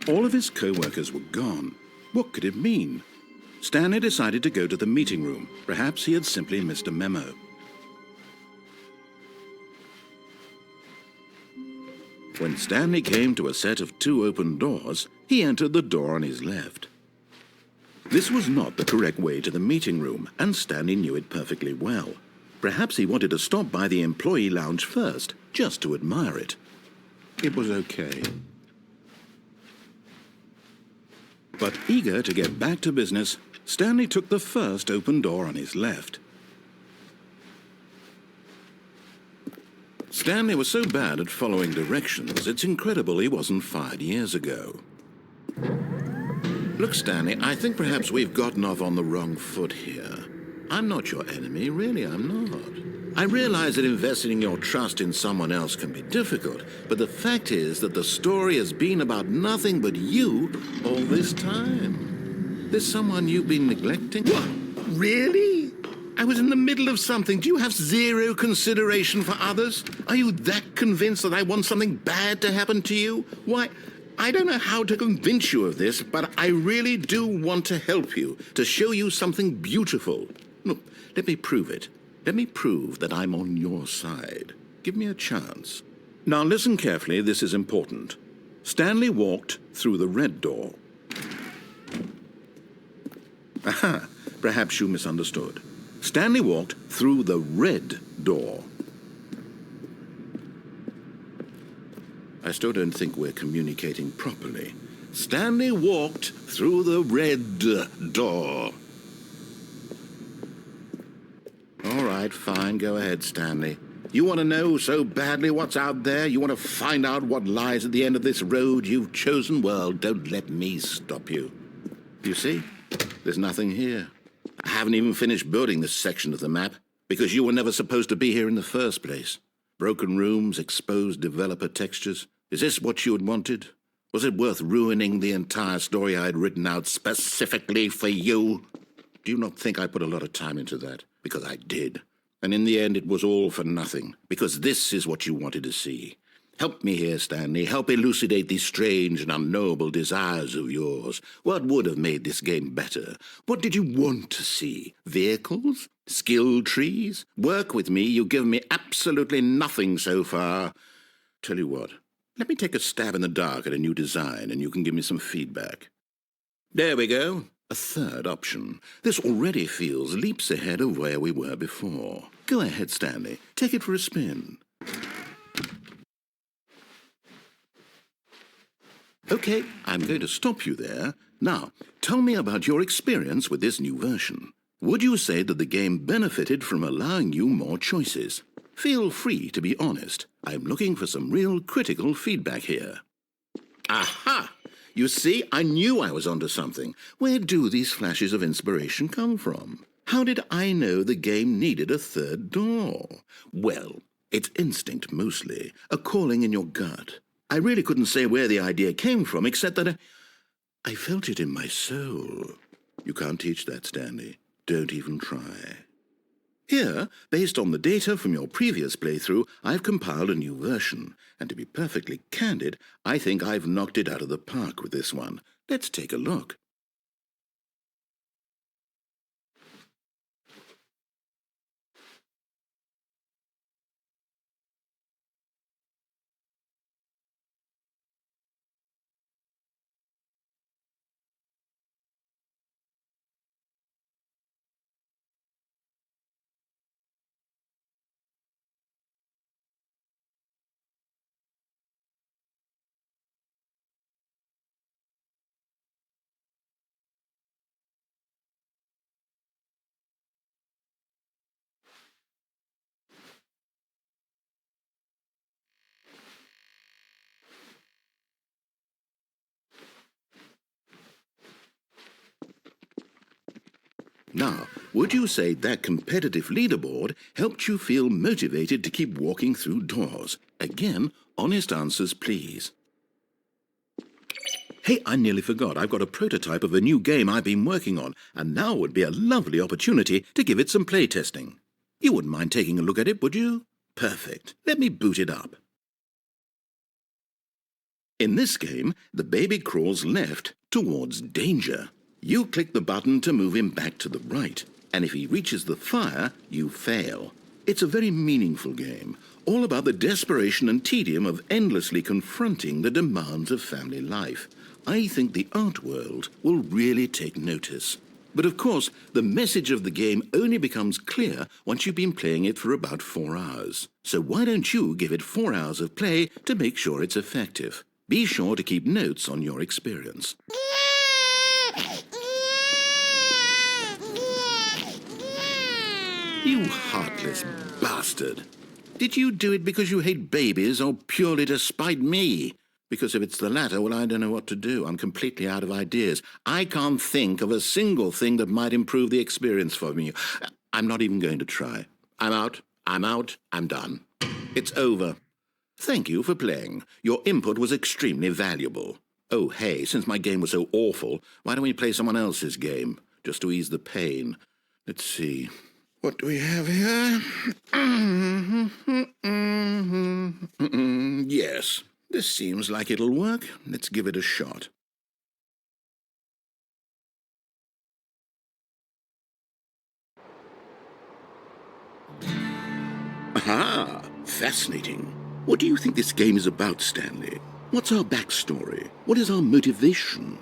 All of his co-workers were gone. What could it mean? Stanley decided to go to the meeting room. Perhaps he had simply missed a memo. When Stanley came to a set of 2 open doors, he entered the door on his left. This was not the correct way to the meeting room, and Stanley knew it perfectly well. Perhaps he wanted to stop by the employee lounge first, just to admire it. It was okay. But eager to get back to business, Stanley took the first open door on his left. Stanley was so bad at following directions, it's incredible he wasn't fired years ago. Look, Stanley, I think perhaps we've gotten off on the wrong foot here. I'm not your enemy, really, I'm not. I realize that investing your trust in someone else can be difficult, but the fact is that the story has been about nothing but you all this time. There's someone you've been neglecting. What? Really? I was in the middle of something. Do you have zero consideration for others? Are you that convinced that I want something bad to happen to you? Why, I don't know how to convince you of this, but I really do want to help you, to show you something beautiful. Look, let me prove it. Let me prove that I'm on your side. Give me a chance. Now listen carefully, this is important. Stanley walked through the red door. Aha, perhaps you misunderstood. Stanley walked through the red door. I still don't think we're communicating properly. Stanley walked through the red door. All right, fine, go ahead, Stanley. You want to know so badly what's out there? You want to find out what lies at the end of this road you've chosen? Well, don't let me stop you. You see, there's nothing here. I haven't even finished building this section of the map, because you were never supposed to be here in the first place. Broken rooms, exposed developer textures. Is this what you had wanted? Was it worth ruining the entire story I had written out specifically for you? Do you not think I put a lot of time into that? Because I did. And in the end, it was all for nothing, because this is what you wanted to see. Help me here, Stanley. Help elucidate these strange and unknowable desires of yours. What would have made this game better? What did you want to see? Vehicles? Skill trees? Work with me. You've given me absolutely nothing so far. Tell you what, let me take a stab in the dark at a new design, and you can give me some feedback. There we go. A third option. This already feels leaps ahead of where we were before. Go ahead, Stanley. Take it for a spin. Okay, I'm going to stop you there. Now, tell me about your experience with this new version. Would you say that the game benefited from allowing you more choices? Feel free to be honest. I'm looking for some real critical feedback here. Aha! You see, I knew I was onto something. Where do these flashes of inspiration come from? How did I know the game needed a third door? Well, it's instinct mostly, a calling in your gut. I really couldn't say where the idea came from, except that I felt it in my soul. You can't teach that, Stanley. Don't even try. Here, based on the data from your previous playthrough, I've compiled a new version. And to be perfectly candid, I think I've knocked it out of the park with this one. Let's take a look. Now, would you say that competitive leaderboard helped you feel motivated to keep walking through doors? Again, honest answers, please. Hey, I nearly forgot. I've got a prototype of a new game I've been working on, and now would be a lovely opportunity to give it some playtesting. You wouldn't mind taking a look at it, would you? Perfect. Let me boot it up. In this game, the baby crawls left towards danger. You click the button to move him back to the right, and if he reaches the fire, you fail. It's a very meaningful game, all about the desperation and tedium of endlessly confronting the demands of family life. I think the art world will really take notice. But of course, the message of the game only becomes clear once you've been playing it for about 4 hours. So why don't you give it 4 hours of play to make sure it's effective? Be sure to keep notes on your experience. You heartless bastard. Did you do it because you hate babies or purely to spite me? Because if it's the latter, well, I don't know what to do. I'm completely out of ideas. I can't think of a single thing that might improve the experience for me. I'm not even going to try. I'm out. I'm done. It's over. Thank you for playing. Your input was extremely valuable. Oh, hey, since my game was so awful, why don't we play someone else's game, just to ease the pain? Let's see. What do we have here? Yes. This seems like it'll work. Let's give it a shot. Aha! Fascinating. What do you think this game is about, Stanley? What's our backstory? What is our motivation?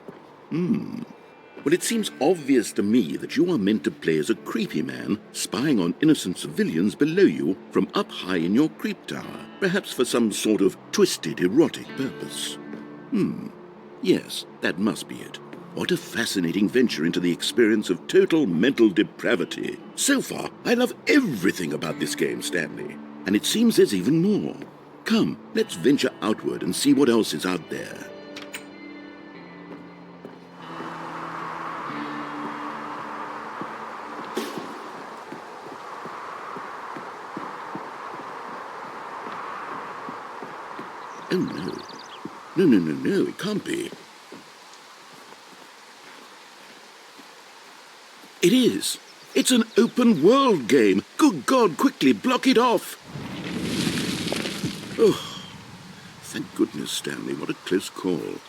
Well, it seems obvious to me that you are meant to play as a creepy man spying on innocent civilians below you from up high in your creep tower, perhaps for some sort of twisted, erotic purpose. Yes, that must be it. What a fascinating venture into the experience of total mental depravity. So far, I love everything about this game, Stanley. And it seems there's even more. Come, let's venture outward and see what else is out there. Oh, no. No, it can't be. It is. It's an open world game. Good God, quickly, block it off. Oh, thank goodness, Stanley. What a close call.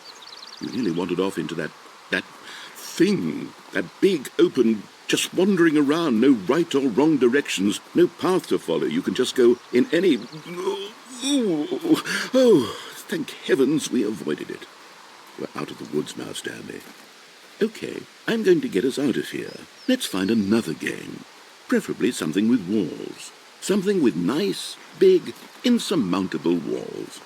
You nearly wandered off into that thing. That big, open, just wandering around. No right or wrong directions. No path to follow. You can just go in any... Oh, thank heavens we avoided it. We're out of the woods now, Stanley. Okay, I'm going to get us out of here. Let's find another game. Preferably something with walls. Something with nice, big, insurmountable walls.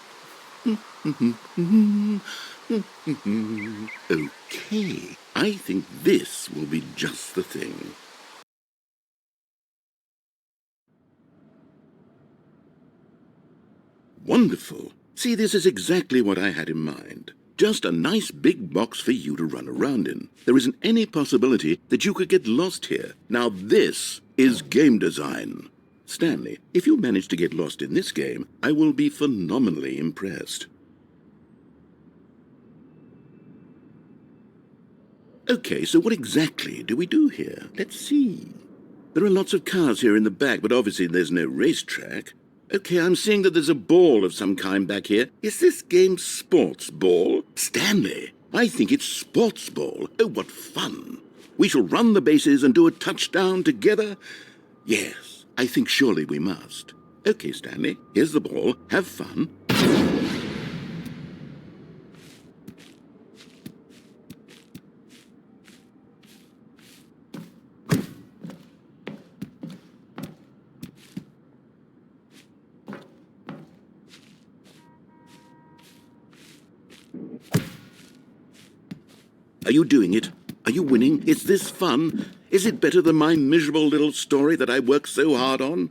Okay, I think this will be just the thing. Wonderful. See, this is exactly what I had in mind. Just a nice big box for you to run around in. There isn't any possibility that you could get lost here. Now this is game design. Stanley, if you manage to get lost in this game, I will be phenomenally impressed. Okay, so what exactly do we do here? Let's see. There are lots of cars here in the back, but obviously there's no racetrack. Okay, I'm seeing that there's a ball of some kind back here. Is this game sports ball? Stanley, I think it's sports ball. Oh, what fun. We shall run the bases and do a touchdown together? Yes, I think surely we must. Okay, Stanley, here's the ball. Have fun. Are you doing it? Are you winning? Is this fun? Is it better than my miserable little story that I worked so hard on?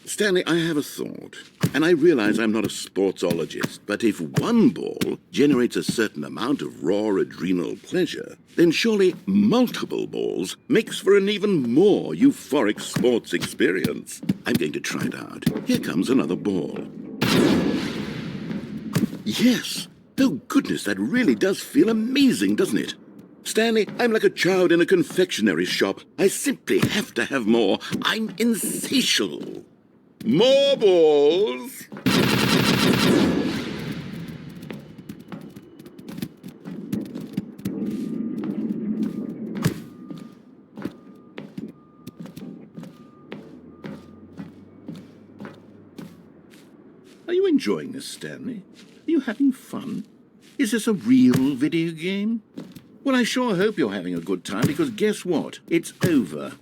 Stanley, I have a thought, and I realize I'm not a sportsologist, but if one ball generates a certain amount of raw adrenal pleasure, then surely multiple balls makes for an even more euphoric sports experience. I'm going to try it out. Here comes another ball. Yes! Oh goodness, that really does feel amazing, doesn't it? Stanley, I'm like a child in a confectionery shop. I simply have to have more. I'm insatiable. More balls! Are you enjoying this, Stanley? Are you having fun? Is this a real video game? Well, I sure hope you're having a good time, because guess what? It's over.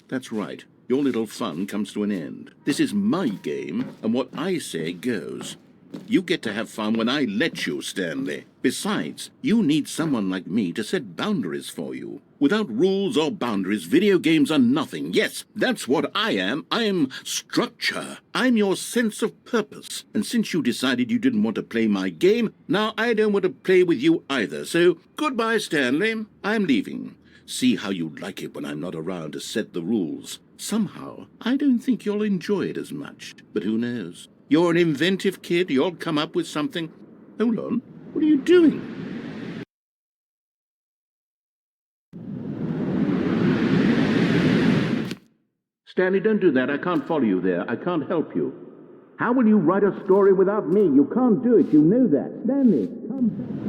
That's right. Your little fun comes to an end. This is my game, and what I say goes. You get to have fun when I let you, Stanley. Besides, you need someone like me to set boundaries for you. Without rules or boundaries, video games are nothing. Yes, that's what I am. I'm structure. I'm your sense of purpose. And since you decided you didn't want to play my game, now I don't want to play with you either. So, goodbye, Stanley. I'm leaving. See how you like it when I'm not around to set the rules. Somehow, I don't think you'll enjoy it as much. But who knows? You're an inventive kid. You'll come up with something. Hold on. What are you doing? Stanley, don't do that. I can't follow you there. I can't help you. How will you write a story without me? You can't do it. You know that. Stanley, come.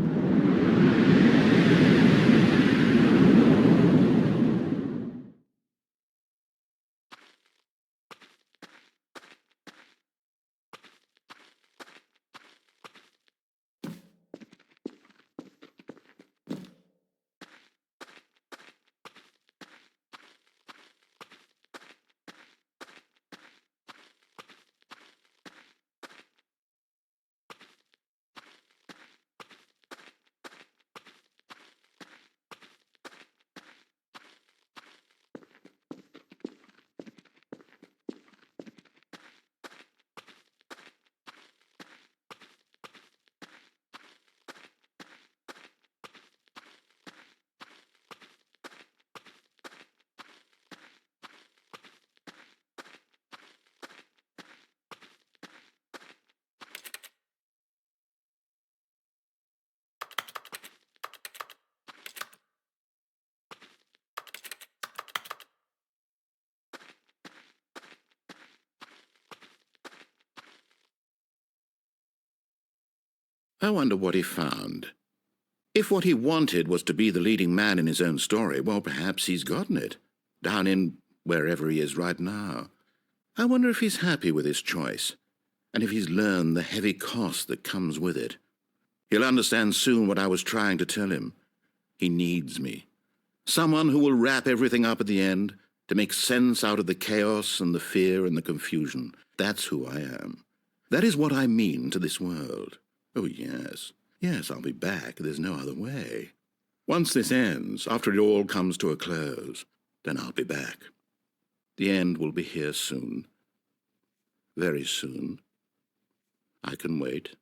I wonder what he found. If what he wanted was to be the leading man in his own story, well, perhaps he's gotten it, down in wherever he is right now. I wonder if he's happy with his choice, and if he's learned the heavy cost that comes with it. He'll understand soon what I was trying to tell him. He needs me. Someone who will wrap everything up at the end, to make sense out of the chaos and the fear and the confusion. That's who I am. That is what I mean to this world. Oh, yes. Yes, I'll be back. There's no other way. Once this ends, after it all comes to a close, then I'll be back. The end will be here soon. Very soon. I can wait.